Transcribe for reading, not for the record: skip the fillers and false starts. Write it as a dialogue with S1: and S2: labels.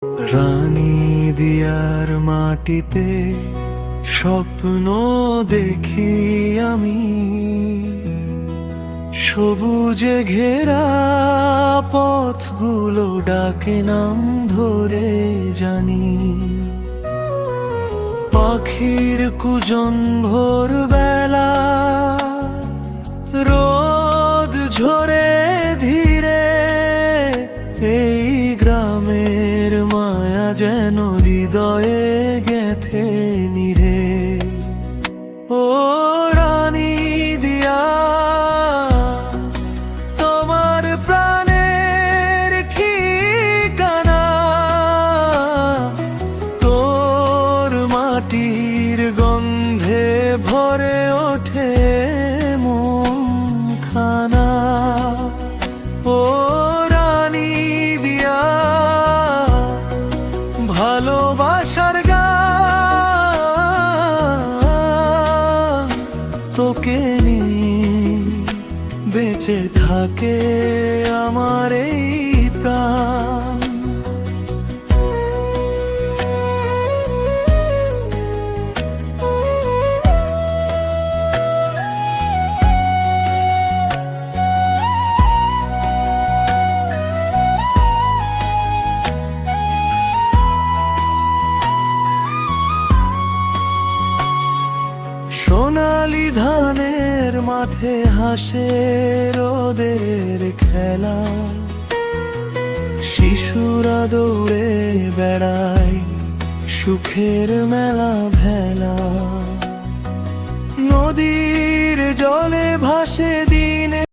S1: রানী দিয়ার মাটিতে স্বপ্ন দেখি আমি, সবুজে ঘেরা পথগুলো ডাকে নাম ধরে জানি। পাখির কুজন ভোরবেলা, রোদ ঝরে ধীরে, এই গ্রামের মায়া যেন হৃদয়ে গেঁথে নিরে। ও রানী দিয়া, তোমার প্রাণের ঠিকানা, তোর মাটির গন্ধে ভরে ওঠে মনখানা। ও রানী দিয়া, ভালোবাসার গান তোকে নিয়ে বেঁচে থাকে আমার এই প্রাণ। সোনালি ধানের মাঠে হাসে রোদের খেলা, শিশুরা দৌড়ে বেড়ায় সুখের মেলা ভেলা। নদীর জলে ভাসে